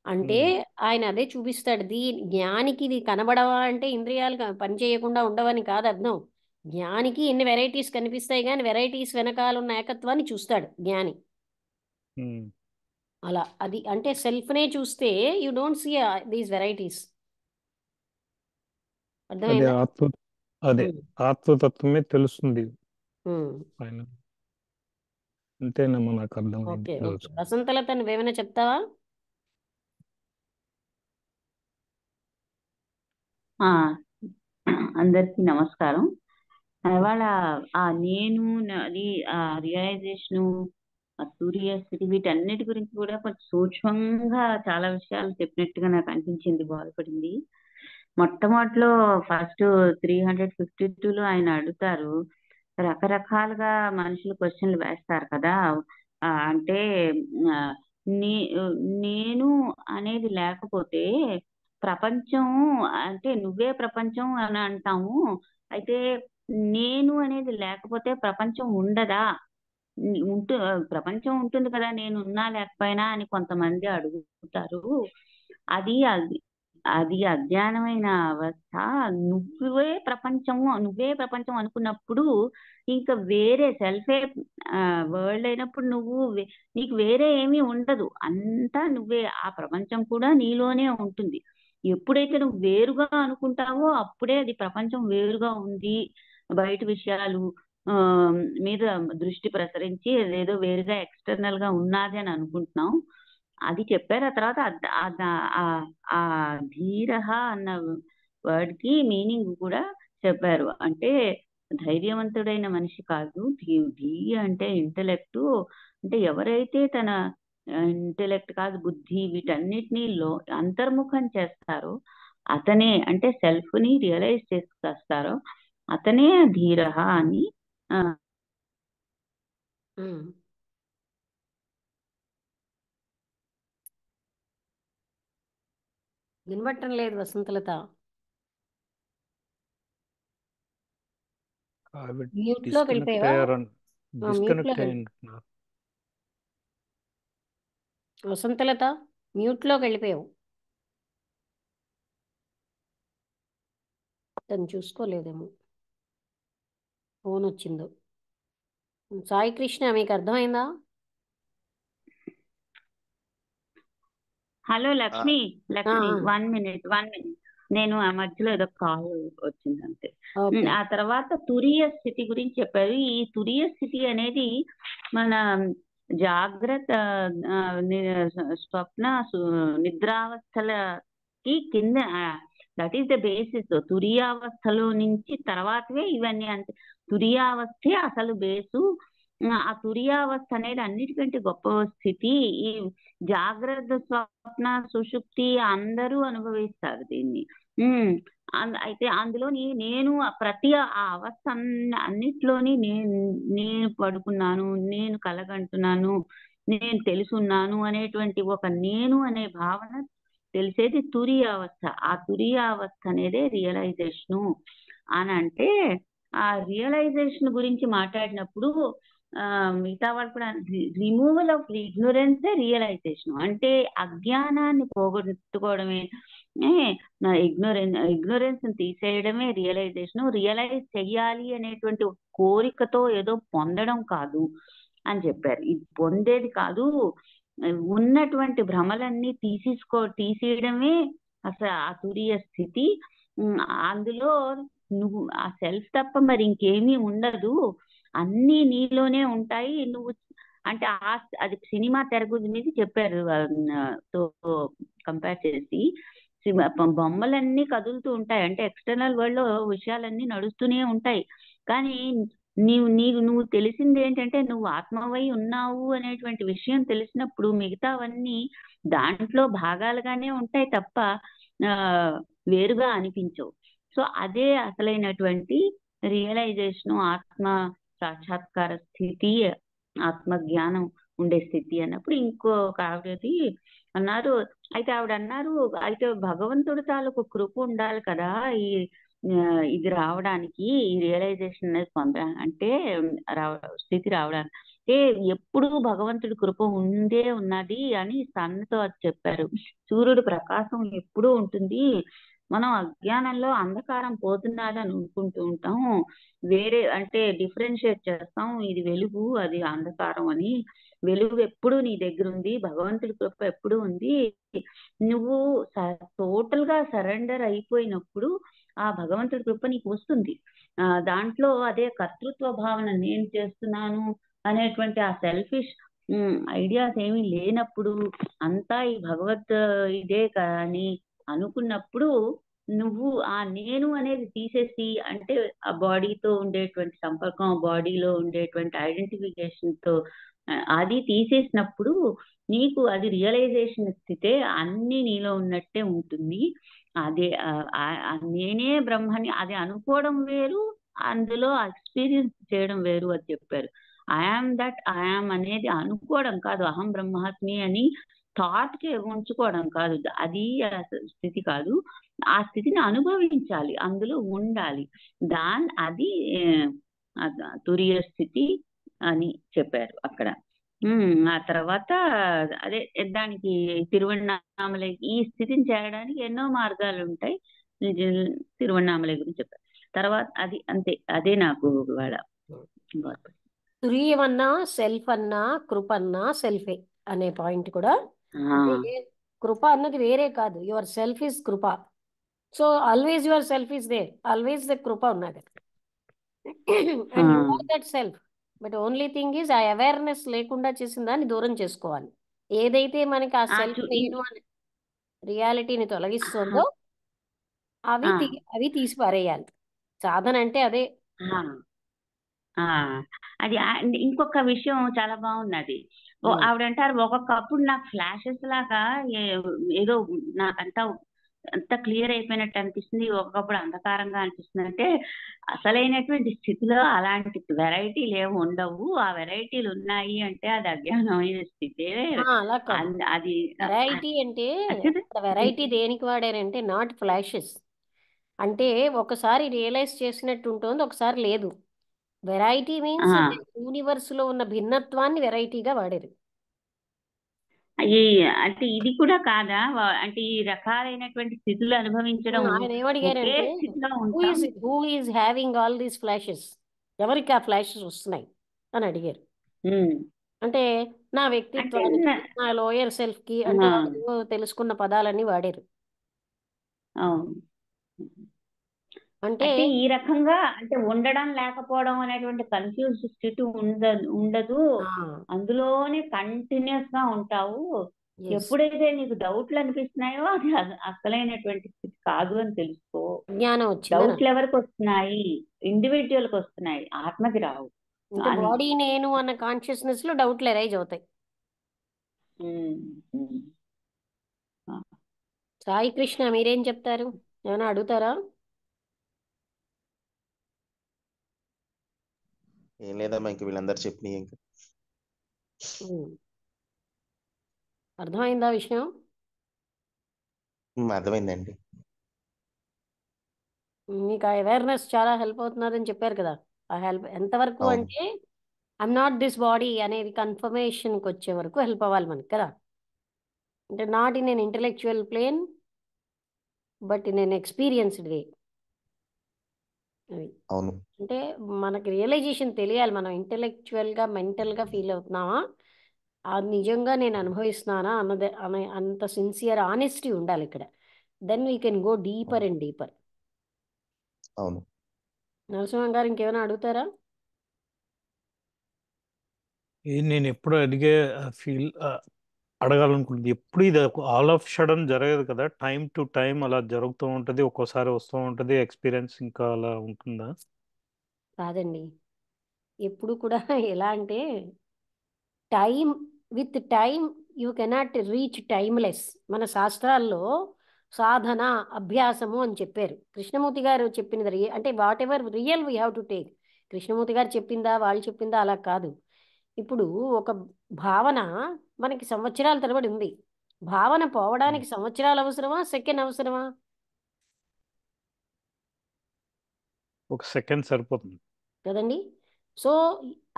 Speaker 1: అంటే
Speaker 3: ఉమ్,
Speaker 1: ఆయన అదే చూపిస్తాడు, జ్ఞానికి ఇది కనబడవా అంటే ఇంద్రియాలు పని చేయకుండా ఉండవని కాదు అర్థం. జ్ఞానికి ఎన్ని వెరైటీస్ కనిపిస్తాయి కానీ వెరైటీస్ వెనకాల ఉన్న ఏకత్వాన్ని చూస్తాడు జ్ఞాని.
Speaker 3: ఉమ్.
Speaker 1: అలా అది అంటే సెల్ఫ్నే చూస్తే you don't see these varieties.
Speaker 3: అదే
Speaker 1: అర్థమైందా?
Speaker 3: అదే
Speaker 1: ఉమ్,
Speaker 3: ఆత్మతత్వమే తెలుస్తుంది
Speaker 1: ఉమ్.
Speaker 3: ఆయన. అంతేనమ్మా, నాకు అర్థమైంది
Speaker 1: ఓకే ఓకే,
Speaker 3: ఈరోజు.
Speaker 1: వసంతలత నువ్వేమైనా చెప్తావా?
Speaker 4: ఆ అందరికీ నమస్కారం. ఇవాళ ఆ నేను అది ఆ రియలైజేషన్ ఆ క్యూరియాసిటీ వీటన్నిటి గురించి కూడా కొంచెం సూక్ష్మంగా చాలా విషయాలు చెప్పినట్టుగా నాకు అనిపించింది, బాధపడింది. మొట్టమొదటిలో ఫస్ట్ 352లో ఆయన అడుగుతారు, రకరకాలుగా మనుషులు క్వశ్చన్లు వేస్తారు కదా. అంటే ఆ, నీ నేను అనేది లేకపోతే ప్రపంచం, అంటే నువ్వే ప్రపంచం అని అంటాము, అయితే నేను అనేది లేకపోతే ప్రపంచం ఉండదా, ఉంటు ప్రపంచం ఉంటుంది కదా నేను ఉన్నా లేకపోయినా అని కొంతమంది అడుగుతారు. అది అది అది అజ్ఞానమైన అవస్థ. నువ్వే ప్రపంచం అనుకున్నప్పుడు ఇంకా వేరే సెల్ఫే వరల్డ్ అయినప్పుడు నీకు వేరే ఏమీ ఉండదు, అంతా నువ్వే. ఆ ప్రపంచం కూడా నీలోనే ఉంటుంది. ఎప్పుడైతే నువ్వు వేరుగా అనుకుంటావో అప్పుడే అది ప్రపంచం వేరుగా ఉంది, బయట విషయాలు ఆ మీద దృష్టి ప్రసరించి ఏదో వేరుగా ఎక్స్టర్నల్ గా ఉన్నది అని అనుకుంటున్నాం. అది చెప్పారు. ఆ తర్వాత ఆ ధీరహ అన్న వర్డ్ కి మీనింగ్ కూడా చెప్పారు. అంటే ధైర్యవంతుడైన మనిషి కాదు, ధీ అంటే ఇంటలెక్ట్. అంటే ఎవరైతే తన ఇంటలెక్ట్ కాదు బుద్ధి వీటన్నిటినీ అంతర్ముఖం చేస్తారో అతనే, అంటే సెల్ఫ్ ని రియలైజ్ చేసుకొస్తారో అతనే ధీరహ అని.
Speaker 1: ఉమ్. వినబట్టం లేదు వసంతలత.
Speaker 3: ఆవిడ
Speaker 1: మ్యూట్ లోకి
Speaker 3: డిస్కనెక్ట్
Speaker 1: వెళ్ళిపోయావా?
Speaker 3: అయ్యారని
Speaker 1: మ్యూట్ లో
Speaker 3: డిస్కనెక్ట్ అయ్యంటున్నారు.
Speaker 1: వసంతలత మ్యూట్ లోకి వెళ్ళిపోయావు. తను చూసుకోలేదేమో, ఫోన్ వచ్చిందో. సాయి కృష్ణ మీకు అర్థమైందా?
Speaker 4: హలో లక్ష్మి, లక్ష్మి
Speaker 1: ఆ.
Speaker 4: 1 minute. నేను ఆ మధ్యలో ఏదో కాల్ వచ్చింది అంతే.
Speaker 1: ఓకే.
Speaker 4: ఆ తర్వాత తురియ స్థితి గురించి చెప్పారు. ఈ తురియ స్థితి అనేది మన జాగ్రత్త, స్వప్న, నిద్రావస్థలకి కింద, దట్ ఈస్ ద బేసిస్. తురియావస్థలో నుంచి తర్వాతవే ఇవన్నీ. అంటే తురియావస్థే అసలు బేసు. ఆ తురియావస్థ అనేది అన్నిటికంటే గొప్ప స్థితి. ఈ జాగ్రత్త, స్వప్న, సుషుప్తి అందరూ అనుభవిస్తారు దీన్ని. అయితే అందులోని నేను ప్రతి ఆ అవస్థ అన్నిట్లోని నేను పడుకున్నాను, నేను కలగంటున్నాను, నేను తెలుసున్నాను అనేటువంటి ఒక నేను అనే భావన తెలిసేది తురియ అవస్థ. ఆ తురియ అవస్థ అనేదే రియలైజేషను అని. అంటే ఆ రియలైజేషన్ గురించి మాట్లాడినప్పుడు మిగతా వాళ్ళు కూడా రిమూవల్ ఆఫ్ ఇగ్నోరెన్సే రియలైజేషన్. అంటే అజ్ఞానాన్ని పోగొట్టుకోవడమే, ఇగ్నోరెన్స్ తీసేయడమే రియలైజేషన్. రియలైజ్ చెయ్యాలి అనేటువంటి కోరికతో ఏదో పొందడం కాదు అని చెప్పారు. ఇది పొందేది కాదు, ఉన్నటువంటి భ్రమలన్నీ తీసేయడమే అసలు ఆ తురియ స్థితి. అందులో నువ్వు ఆ సెల్ఫ్ తప్ప మరి ఇంకేమీ ఉండదు, అన్నీ నీలోనే ఉంటాయి. నువ్వు అంటే అది సినిమా తెర మీద చెప్పారు తో కంపేర్ చేసి. బొమ్మలన్నీ కదులుతూ ఉంటాయి, అంటే ఎక్స్టర్నల్ వరల్డ్ లో విషయాలన్నీ నడుస్తూనే ఉంటాయి. కానీ నువ్వు తెలిసింది ఏంటంటే నువ్వు ఆత్మవై ఉన్నావు అనేటువంటి విషయం తెలిసినప్పుడు మిగతావన్నీ దాంట్లో భాగాలుగానే ఉంటాయి తప్ప వేరుగా అనిపించవు. సో అదే అసలైనటువంటి రియలైజేషన్, ఆత్మ సాక్షాత్కార స్థితి, ఆత్మజ్ఞానం ఉండే స్థితి అన్నప్పుడు. ఇంకొక ఆవిడది అన్నారు, అయితే ఆవిడ అన్నారు, అయితే భగవంతుడి తాలూకు కృప ఉండాలి కదా ఇది రావడానికి, ఈ రియలైజేషన్ అనేది అంటే స్థితి రావడానికి. అంటే ఎప్పుడు భగవంతుడి కృప ఉన్నది అని సన్నతో అది చెప్పారు. సూర్యుడు ప్రకాశం ఎప్పుడూ ఉంటుంది, మనం అజ్ఞానంలో అంధకారం పోతున్నది అని అనుకుంటూ ఉంటాం, వేరే అంటే డిఫరెన్షియేట్ చేస్తాం, ఇది వెలుగు అది అంధకారం అని. వెలుగు ఎప్పుడు నీ దగ్గర ఉంది, భగవంతుడి కృప ఎప్పుడు ఉంది. నువ్వు టోటల్ గా సరెండర్ అయిపోయినప్పుడు ఆ భగవంతుడి కృప నీకు వస్తుంది. దాంట్లో అదే కర్తృత్వ భావన, నేను చేస్తున్నాను అనేటువంటి ఆ సెల్ఫిష్ ఐడియాస్ ఏమీ లేనప్పుడు, అంతా ఈ భగవత్ ఇదే కానీ అనుకున్నప్పుడు నువ్వు ఆ నేను అనేది తీసేసి, అంటే ఆ బాడీతో ఉండేటువంటి సంపర్కం, బాడీలో ఉండేటువంటి ఐడెంటిఫికేషన్ తో అది తీసేసినప్పుడు నీకు అది రియలైజేషన్ స్థితే, అన్ని నీలో ఉన్నట్టే ఉంటుంది. అదే నేనే బ్రహ్మని అది అనుకోవడం వేరు, అందులో ఎక్స్పీరియన్స్ చేయడం వేరు అని చెప్పారు. ఐఆమ్ దట్ ఐఆమ్ అనేది అనుకోవడం కాదు, అహం బ్రహ్మాస్మి అని థాట్ కి ఉంచుకోవడం కాదు, అది స్థితి కాదు. ఆ స్థితిని అనుభవించాలి, అందులో ఉండాలి. అది తురియ స్థితి అని చెప్పారు అక్కడ. ఆ తర్వాత అదే దానికి తిరువణ్ణామలై ఈ స్థితిని చేరడానికి ఎన్నో మార్గాలు ఉంటాయి. తిరువణ్ణామలై గురించి చెప్పారు. తర్వాత అది అంతే, అదే నాకు ఇవాళ
Speaker 1: తురీయమన్నా సెల్ఫ్ అన్నా కృప అన్నా సెల్ఫే అనే పాయింట్ కూడా. అంటే కృప అన్నది వేరే కాదు, యువర్ సెల్ఫ్ ఇస్ కృప. So always your self is there, always the కృప ఉన్నది. And you are that self. But only thing is ఆ అవేర్నెస్ లేకుండా చేసిన దాన్ని దూరం చేసుకోవాలి. ఏదైతే మనకి ఆ సెల్ఫ్ నేను అనే రియాలిటీని తొలగిస్తుందో అవి తీసి పారేయాలి. సాధన అంటే అదే.
Speaker 4: అది ఇంకొక విషయం చాలా బాగున్నది. ఆవిడంటారు, ఒక్కొక్కప్పుడు నాకు ఫ్లాషెస్ లాగా ఏదో నాకంతా అంత క్లియర్ అయిపోయినట్టు అనిపిస్తుంది, ఒక్కొక్కప్పుడు అంధకారంగా అనిపిస్తుంది. అంటే అసలైనటువంటి స్థితిలో అలాంటి వెరైటీలు ఏమి ఉండవు. ఆ వెరైటీలు ఉన్నాయి అంటే అది అజ్ఞానమైన స్థితే.
Speaker 1: అలా కాదు.
Speaker 4: అది
Speaker 1: వెరైటీ అంటే వెరైటీ దేనికి వాడారంటే నాట్ ఫ్లాషెస్. అంటే ఒకసారి రియలైజ్ చేసినట్టు ఉంటుంది, ఒకసారి లేదు. వెరైటీ మీన్స్ యూనివర్స్ లో ఉన్న భిన్నత్వాన్ని వెరైటీగా వాడారు.
Speaker 4: అంటే ఇది కూడా కాదా? అంటే ఈ రకాలైనటువంటి స్థితులు అనుభవించడం
Speaker 1: ఆయన ఏమడిగారంటే who is having all these flashes, ఎవరికి ఆ ఫ్లాషెస్ వస్తున్నాయి అని అడిగారు. అంటే నా వ్యక్తిత్వానికి, నా లోయర్ సెల్ఫ్ కి అంటే వాళ్ళు తెలుసుకున్న పదాలన్నీ వాడారు. అంటే
Speaker 4: ఈ రకంగా అంటే ఉండడం లేకపోవడం అనేటువంటి కన్ఫ్యూజ్డ్ స్థితి ఉండదు, అందులోనే కంటిన్యూస్ గా ఉంటావు. ఎప్పుడైతే నీకు డౌట్లు అనిపిస్తున్నాయో అది అసలైనటువంటి స్థితి కాదు అని తెలుసుకో.
Speaker 1: జ్ఞానం వచ్చింది.
Speaker 4: డౌట్లు ఎవరికి వస్తున్నాయి? ఇండివిజువల్ కి వస్తున్నాయి, ఆత్మకి రావు.
Speaker 1: అంటే బాడీ నేను అన్న కాన్షియస్నెస్ లో డౌట్లు ఎరైజ్ అవుతాయి. సాయి కృష్ణ మీరేం చెప్తారు? ఏమైనా అడుగుతారా?
Speaker 5: ఏం లేదమ్మా, ఇంక వీళ్ళందరూ చెప్పినాయి. ఇంకా
Speaker 1: అర్థమైందా విషయం?
Speaker 5: అర్థమైందండి.
Speaker 1: మీకు ఆ అవేర్నెస్ చాలా హెల్ప్ అవుతున్నదని చెప్పారు కదా. ఆ హెల్ప్ ఎంతవరకు అంటే ఐఎమ్ నాట్ దిస్ బాడీ అనేది కన్ఫర్మేషన్కి వచ్చే వరకు హెల్ప్ అవ్వాలి మనకి కదా. అంటే not in an intellectual plane but in an experienced way.
Speaker 5: అవును.
Speaker 1: అంటే మనకి రియలైజేషన్ తెలియాలి, మనం ఇంటలెక్చువల్గా మెంటల్గా ఫీల్ అవుతున్నామా, అది నిజంగా నేను అనుభవిస్తున్నానా అన్నది అంత సిన్సియర్ ఆనెస్టీ ఉండాలి ఇక్కడ. Then we can go deeper and deeper.
Speaker 5: అవును.
Speaker 1: నరసింహం గారు ఇంకేమైనా అడుగుతారా?
Speaker 3: నేను ఎప్పుడు అడగాలనుకుంటుంది, ఎప్పుడు ఇది ఆల్ ఆఫ్ సడన్ జరగదు కదా, టైం టు టైం అలా జరుగుతూ ఉంటుంది, ఒక్కోసారి వస్తూ ఉంటుంది ఎక్స్పీరియన్స్, ఇంకా అలా ఉంటుందా?
Speaker 1: కాదండి, ఎప్పుడు కూడా ఎలా అంటే time with time you cannot reach timeless. మన శాస్త్రాల్లో సాధన అభ్యాసము అని చెప్పారు. కృష్ణమూర్తి గారు చెప్పినది అంటే what ever real we have to take. Krishnamurthy గారు చెప్పిందా వాళ్ళు చెప్పిందా అలా కాదు. ఇప్పుడు ఒక భావన మనకి సంవత్సరాల తరబడి ఉంది, భావన పోవడానికి సంవత్సరాలు అవసరమా, సెకండ్ అవసరమా?
Speaker 3: ఒక సెకండ్ సరిపోతుంది
Speaker 1: కదండి. సో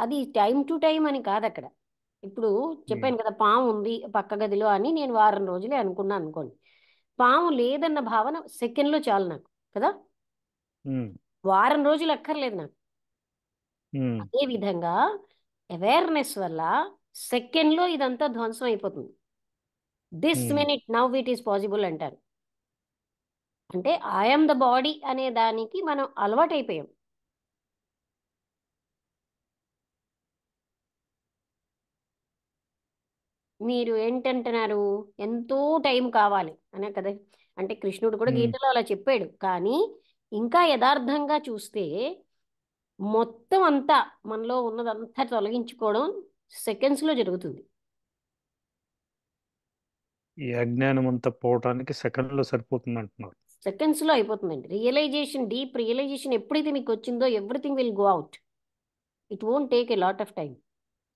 Speaker 1: అది టైం టు టైం అని కాదు అక్కడ. ఇప్పుడు చెప్పాను కదా, పాము ఉంది పక్క గదిలో అని నేను వారం రోజులే అనుకున్నాను అనుకోండి, పాము లేదన్న భావన సెకండ్లో చాలు నాకు కదా, వారం రోజులు అక్కర్లేదు నాకు. అదే విధంగా అవేర్నెస్ వల్ల సెకండ్లో ఇదంతా ధ్వంసం అయిపోతుంది. This minute now it is possible అంటారు. అంటే ఐఎమ్ ద బాడీ అనే దానికి మనం అలవాటైపోయాం. మీరు ఏంటంటున్నారు, ఎంతో టైం కావాలి అనే కదా. అంటే కృష్ణుడు కూడా గీతలో అలా చెప్పాడు, కానీ ఇంకా యథార్థంగా చూస్తే మొత్తం అంతా మనలో ఉన్నదంతా తొలగించుకోవడం సెకండ్స్లో జరుగుతుంది.
Speaker 3: ఈ అజ్ఞానం అంతా పోవటానికి సెకండ్లో సరిపోతుంది అంటున్నారు.
Speaker 1: సెకండ్స్లో అయిపోతుందండి. రియలైజేషన్, డీప్ రియలైజేషన్ ఎప్పుడైతే మీకు వచ్చిందో everything will go out. It won't take a lot of time.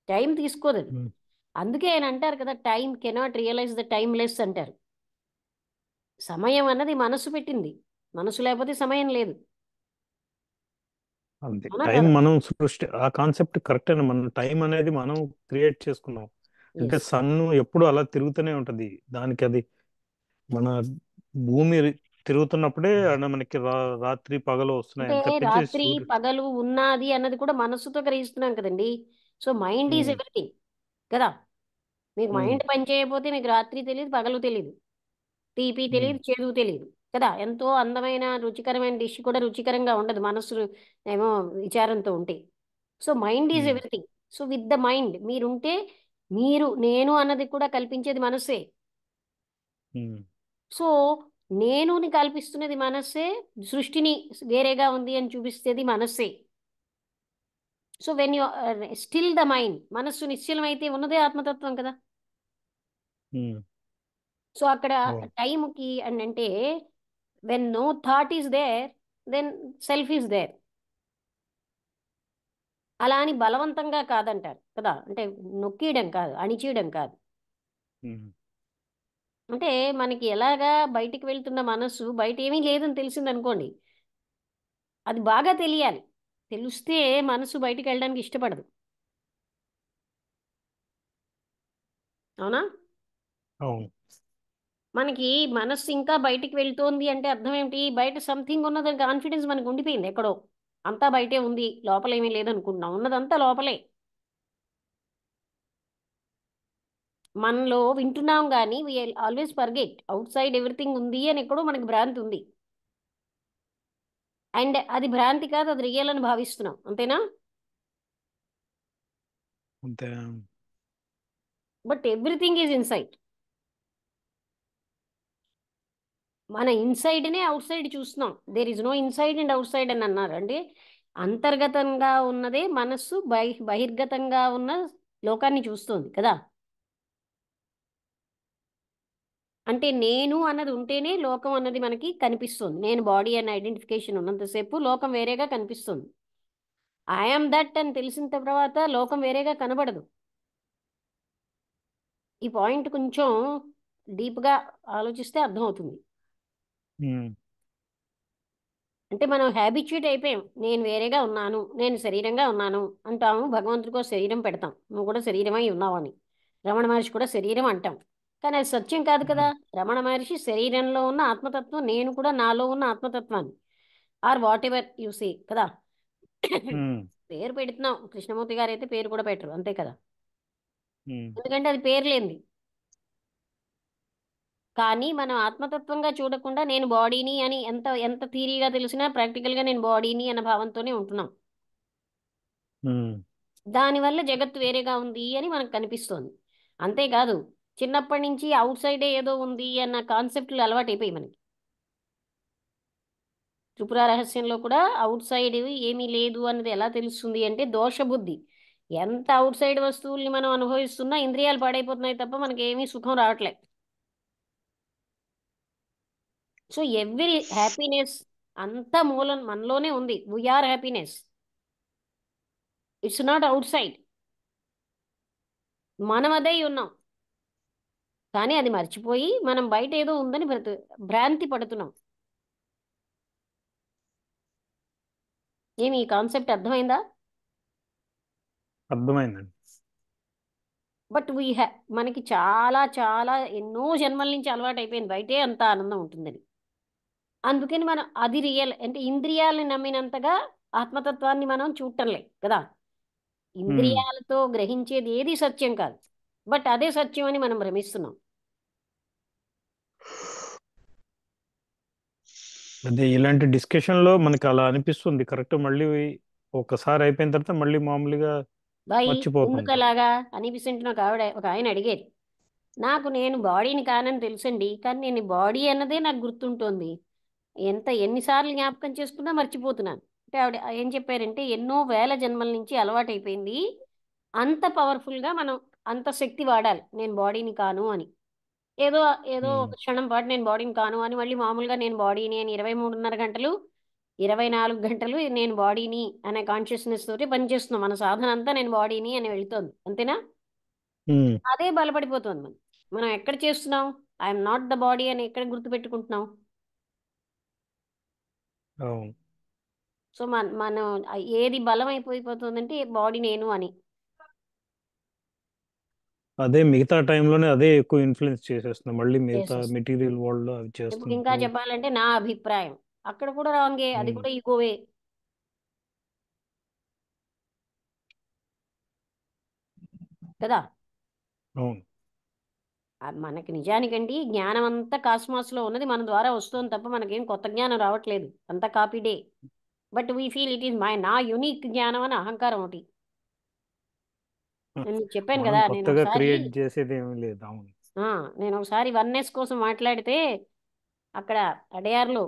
Speaker 1: Time తీసుకోదు అది.
Speaker 3: ఉమ్,
Speaker 1: అందుకే ఆయన అంటారు కదా, time cannot realize the timeless అంటారు. సమయం అన్నది మనసు పెట్టింది, మనసు లేకపోతే సమయం లేదు.
Speaker 3: అంతే.
Speaker 1: అవునా
Speaker 3: టైం
Speaker 1: కదా?
Speaker 3: మనం ఆ కాన్సెప్ట్ కరెక్ట్ అని, మనం టైం అనేది మనం క్రియేట్ చేసుకున్నాం. అంటే
Speaker 1: ఎస్.
Speaker 3: సన్ ఎప్పుడు అలా తిరుగుతూనే ఉంటది. దానికి అది మన భూమి తిరుగుతున్నప్పుడే మనకి రాత్రి పగలు వస్తున్నాయి
Speaker 1: అంటే
Speaker 3: అని తప్పించి
Speaker 1: రాత్రి పగలు ఉన్నది అన్నది కూడా మనస్సుతో గ్రహిస్తున్నాం కదండి. So mind is
Speaker 3: um,
Speaker 1: everything కదా. మీకు
Speaker 3: ఉమ్,
Speaker 1: మైండ్ పని చేయకపోతే మీకు రాత్రి తెలియదు, పగలు తెలియదు, తీపి
Speaker 3: ఉమ్,
Speaker 1: తెలియదు, చేదు తెలియదు కదా. ఎంతో అందమైన రుచికరమైన డిష్ కూడా రుచికరంగా ఉండదు మనస్సు ఏమో విచారంతో ఉంటే. So mind is
Speaker 3: um,
Speaker 1: everything. So with the mind మీరుంటే, మీరు నేను అన్నది కూడా కల్పించేది మనస్సే.
Speaker 3: ఉమ్,
Speaker 1: సో నేనుని కల్పిస్తున్నది మనస్సే, సృష్టిని వేరేగా ఉంది అని చూపిస్తేది మనస్సే. So when you still the mind, మనస్సు నిశ్చలం అయితే ఉన్నదే ఆత్మతత్వం కదా.
Speaker 3: ఉమ్,
Speaker 1: సో అక్కడ
Speaker 3: అవును.
Speaker 1: టైంకి అంటే when no thought is there, then self is there. అలా అని బలవంతంగా కాదంటారు కదా, అంటే నొక్కియడం కాదు, అణిచేయడం కాదు.
Speaker 3: ఉమ్,
Speaker 1: అంటే మనకి ఎలాగా బయటికి వెళ్తున్న మనస్సు బయట ఏమీ లేదని తెలిసింది అనుకోండి, అది బాగా తెలియాలి. తెలిస్తే మనసు బయటికి వెళ్ళడానికి ఇష్టపడదు. అవునా?
Speaker 3: అవును.
Speaker 1: మనకి మనస్సు ఇంకా బయటికి వెళ్తోంది అంటే అర్థం ఏమిటి? బయట సంథింగ్ ఉన్నదని కాన్ఫిడెన్స్ మనకు ఉండిపోయింది ఎక్కడో. అంతా బయటే ఉంది, లోపల ఏమీ లేదనుకుంటున్నాం, ఉన్నదంతా లోపలే. మనలో వింటున్నాం కానీ we always forget outside everything ఉంది అని ఎక్కడో మనకి భ్రాంతి ఉంది. అండ్ అది భ్రాంతి కాదు, అది రియల్ అని భావిస్తున్నాం, అంతేనా?
Speaker 3: అంతే.
Speaker 1: But everything is inside. మన ఇన్సైడ్నే అవుట్ సైడ్ చూస్తున్నాం. There is no inside and outside అని అన్నారు. అంటే అంతర్గతంగా ఉన్నదే మనస్సు, బహిర్గతంగా ఉన్న లోకాన్ని చూస్తుంది కదా. అంటే నేను అన్నది ఉంటేనే లోకం అన్నది మనకి కనిపిస్తుంది. నేను బాడీ అనే ఐడెంటిఫికేషన్ ఉన్నంతసేపు లోకం వేరేగా కనిపిస్తుంది. ఐఎమ్ దట్ అని తెలిసిన తర్వాత లోకం వేరేగా కనబడదు. ఈ పాయింట్ కొంచెం డీప్గా ఆలోచిస్తే అర్థమవుతుంది.
Speaker 3: ఉమ్,
Speaker 1: అంటే మనం హ్యాబిచ్యూట్ అయిపోయాం, నేను వేరేగా ఉన్నాను, నేను శరీరంగా ఉన్నాను అంటాము. భగవంతుడికో శరీరం పెడతాం, నువ్వు కూడా శరీరమై ఉన్నావని. రమణ మహర్షి కూడా శరీరం అంటాం, కానీ అది సత్యం కాదు కదా. రమణ మహర్షి శరీరంలో ఉన్న ఆత్మతత్వం, నేను కూడా నాలో ఉన్న ఆత్మతత్వాన్ని, or whatever you say కదా.
Speaker 3: ఉమ్,
Speaker 1: పేరు పెడుతున్నాం, కృష్ణమూర్తి గారు అయితే పేరు కూడా పెట్టరు, అంతే కదా,
Speaker 3: ఉమ్,
Speaker 1: ఎందుకంటే అది పేరు లేనిది. కానీ మనం ఆత్మతత్వంగా చూడకుండా నేను బాడీని అని ఎంత ఎంత థీరీగా తెలిసినా ప్రాక్టికల్గా నేను బాడీని అన్న భావంతోనే ఉంటున్నాం.
Speaker 3: ఉమ్,
Speaker 1: దానివల్ల జగత్తు వేరేగా ఉంది అని మనకు కనిపిస్తోంది. అంతేకాదు, చిన్నప్పటి నుంచి అవుట్ సైడే ఏదో ఉంది అన్న కాన్సెప్ట్లు అలవాటైపోయి మనకి. త్రిపుర రహస్యంలో కూడా అవుట్ సైడ్ ఏమీ లేదు అన్నది ఎలా తెలుస్తుంది అంటే దోషబుద్ధి. ఎంత అవుట్ సైడ్ వస్తువుల్ని మనం అనుభవిస్తున్నా ఇంద్రియాలు పాడైపోతున్నాయి తప్ప మనకి ఏమీ సుఖం రావట్లే. సో ఎవ్రీ హ్యాపీనెస్ అంతా మూలం మనలోనే ఉంది. We are happiness, it's not outside. మనం అదే ఉన్నాం, కానీ అది మర్చిపోయి మనం బయట ఏదో ఉందని భ్రాంతి పడుతున్నాం. ఏమి ఈ కాన్సెప్ట్ అర్థమైందా?
Speaker 3: అర్థమైందండి.
Speaker 1: బట్ మనకి చాలా చాలా ఎన్నో జన్మల నుంచి అలవాటు అయిపోయింది బయటే అంత ఆనందం ఉంటుందని. అందుకని మనం అది రియల్ అంటే ఇంద్రియాలని నమ్మినంతగా ఆత్మతత్వాన్ని మనం చూడటంలే కదా.
Speaker 3: ఉమ్,
Speaker 1: ఇంద్రియాలతో గ్రహించేది ఏది సత్యం కాదు, బట్ అదే సత్యం అని మనం భ్రమిస్తున్నాం.
Speaker 3: అదే ఇలాంటి డిస్కషన్ లో మనకి అలా అనిపిస్తుంది కరెక్ట్. మళ్ళీ ఒకసారి అయిపోయిన తర్వాత మళ్ళీ మామూలుగా
Speaker 1: బాయ్ ఎందుకు
Speaker 3: మర్చిపోతుంటాం.
Speaker 1: అలాగా అనిపిస్తుంటే నాకు ఒక ఆయన అడిగేది. నేను బాడీని కానని తెలుసండి, కానీ నేను బాడీ అన్నదే నాకు గుర్తుంటోంది, ఎన్నిసార్లు జ్ఞాపకం చేసుకున్నా మర్చిపోతున్నాను. అంటే ఆవిడ ఏం చెప్పారంటే ఎన్నో వేల జన్మల నుంచి అలవాటైపోయింది, అంత పవర్ఫుల్గా మనం అంత శక్తి వాడాలి, నేను బాడీని కాను అని. ఏదో ఏదో ఒక క్షణం పాటు నేను బాడీని కాను అని మళ్ళీ మామూలుగా నేను బాడీని అని 23:30 గంటలు 24 గంటలు నేను బాడీని అనే కాన్షియస్నెస్ తోటి పనిచేస్తున్నాం. మన సాధన అంతా నేను బాడీని అని వెళ్తోంది, అంతేనా? అదే బలపడిపోతుంది. మనం ఎక్కడ చేస్తున్నాం ఐఎమ్ నాట్ ద బాడీ అని ఎక్కడ గుర్తుపెట్టుకుంటున్నాం?
Speaker 3: అవును.
Speaker 1: సో మనం ఏది బలం అయిపోతుందంటే బాడీ నేను అని.
Speaker 3: అదే మిగతా టైంలోనే అదే ఎక్కువ ఇన్ఫ్లుయెన్స్ చేసేస్తుంది మళ్ళీ మిగతా
Speaker 1: చేసేస్తుంది.
Speaker 3: మెటీరియల్ వరల్డ్ లో అవి
Speaker 1: ఇప్పుడు ఇంకా
Speaker 3: చేస్తున్నప్పుడు.
Speaker 1: చెప్పాలంటే నా అభిప్రాయం అక్కడ కూడా రాంగే, అది కూడా ఈగోవే కదా.
Speaker 3: అవును.
Speaker 1: మనకి నిజానికండి జ్ఞానం అంతా కాస్మాస్ లో ఉన్నది మన ద్వారా వస్తుంది తప్ప మనకేం కొత్త జ్ఞానం రావట్లేదు, అంతా కాపీడే. But we feel it is నా యూనిక్ జ్ఞానం అని అహంకారం ఒకటి. నేను మీకు చెప్పాను
Speaker 3: మనం
Speaker 1: కదా,
Speaker 3: కొత్తగా క్రియేట్ చేసేది ఏమీ లేదు. అవును.
Speaker 1: నేను ఒకసారి వన్నెస్ కోసం మాట్లాడితే అక్కడ అడయార్లో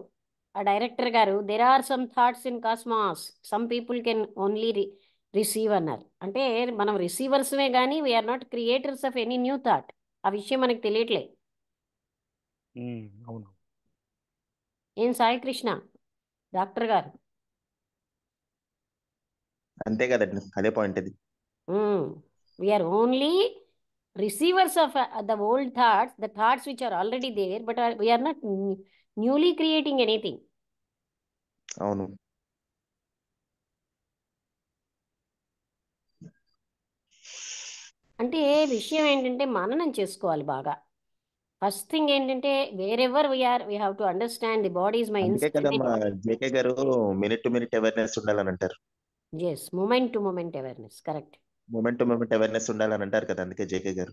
Speaker 1: ఆ డైరెక్టర్ గారు there are some thoughts in cosmos, some people can only receive అన్నారు. అంటే మనం రిసీవర్స్మే కానీ we are not creators of any new thought. ఆ విషయం మనకి తెలియట్లే.
Speaker 3: అవును.
Speaker 1: ఏం సాయి కృష్ణ డాక్టర్ గారు?
Speaker 5: అంతే కదండి, అదే పాయింట్ అది.
Speaker 1: We are only receivers of the old thoughts, the thoughts which are already there, but we are not newly creating anything.
Speaker 5: అవును.
Speaker 1: అంటే విషయం ఏంటంటే మననం చేసుకోవాలి బాగా. ఫస్ట్ థింగ్ ఏంటంటే wherever we are we have to understand the body is my
Speaker 5: అందుకే కదా
Speaker 1: ఇన్స్ట్రుమెంట్.
Speaker 5: మా జేకే గారు మినిట్ టు మినిట్ అవేర్నెస్ ఉండాలని అంటారు.
Speaker 1: Yes, moment to moment awareness, correct.
Speaker 5: Moment to moment awareness ఉండాలని అంటారు కదా, అందుకే జేకే గారు.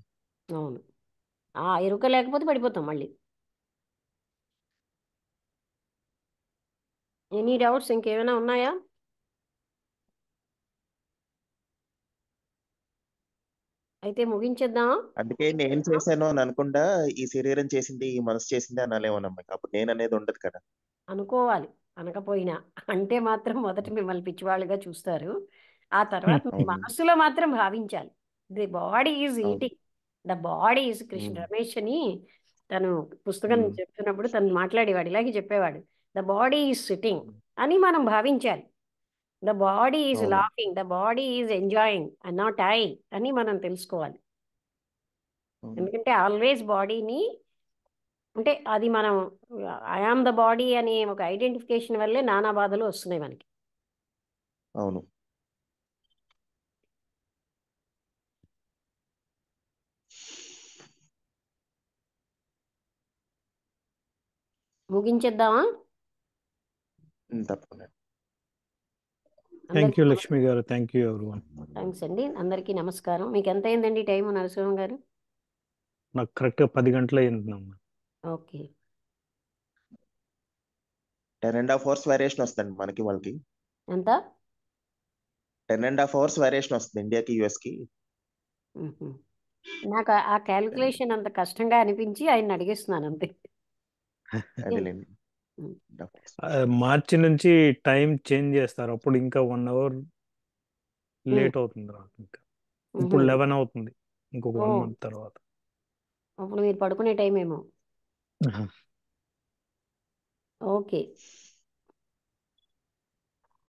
Speaker 1: అవును, ఆ ఎరుక లేకపోతే పడిపోతాం మళ్ళీ. ఎనీ డౌట్స్ ఇంకేమైనా ఉన్నాయా? అయితే ముగించేద్దామా?
Speaker 5: అందుకే నేను చేశాను అని అనుకుండా ఈ శరీరం చేసింది, ఈ మనసు చేసింది అనాలేమోనమ్మా. అప్పుడు నేను అనేది ఉండదు కదా.
Speaker 1: అనుకోవాలి, అనకపోయినా. అంటే మాత్రం మొదట మిమ్మల్ని పిచ్చివాళ్ళుగా చూస్తారు, ఆ తర్వాత మీ
Speaker 5: అవును.
Speaker 1: మనస్సులో మాత్రం భావించాలి ది బాడీ ఈజ్
Speaker 5: అవును.
Speaker 1: Eating, the body is Krishna.
Speaker 5: Um.
Speaker 1: Ramesh అని తను పుస్తకం చెప్తున్నప్పుడు తను మాట్లాడేవాడు, ఇలాగే చెప్పేవాడు, ద బాడీ ఈజ్ సిట్టింగ్ అని మనం భావించాలి. ద బాడీ ఈజ్
Speaker 5: అవును.
Speaker 1: Laughing, the body is enjoying and not I అని మనం తెలుసుకోవాలి.
Speaker 5: అవును.
Speaker 1: ఎందుకంటే ఆల్వేస్ బాడీని, అంటే అది మనం ఐ ఆమ్ ద బాడీ అనే ఒక ఐడెంటిఫికేషన్ వల్లే నానా బాధలు వస్తున్నాయి మనకి.
Speaker 5: అవును.
Speaker 1: ముగించేద్దామా?
Speaker 5: తప్పకుండా.
Speaker 3: థ్యాంక్
Speaker 1: అందరికీ
Speaker 3: యూ లక్ష్మి గారు. Thank you everyone.
Speaker 1: థ్యాంక్స్ అండి, అందరికీ నమస్కారం. మీకు ఎంత అయిందండి టైం నరసింహం గారు?
Speaker 3: నాకు కరెక్ట్గా 10 గంటలు అయిందమ్మా.
Speaker 1: ఓకే.
Speaker 5: 10.5 hours వేరియేషన్ వస్తుంది మనకి వాళ్ళకి.
Speaker 1: ఎంత?
Speaker 5: 10.5 hours వేరియేషన్ వస్తుంది ఇండియాకి యుఎస్ కి.
Speaker 1: మ్హూ. నాకు ఆ క్యాలిక్యులేషన్ అంత కష్టంగా అనిపించి ఆయన అడిగేస్తున్నాను అంతే.
Speaker 5: అదేలేండి.
Speaker 1: మ్.
Speaker 3: మార్చి నుంచి టైం చేంజ్ చేస్తారు, అప్పుడు ఇంకా 1 hour లేట్ అవుతుంది నాకు. ఇంకా ఇప్పుడు
Speaker 1: మ్హూ.
Speaker 3: 11 అవుతుంది, ఇంకొక
Speaker 1: ఓ,
Speaker 3: 1 month తర్వాత.
Speaker 1: అప్పుడు మీరు పడుకునే టైం ఏమో. ఓకే.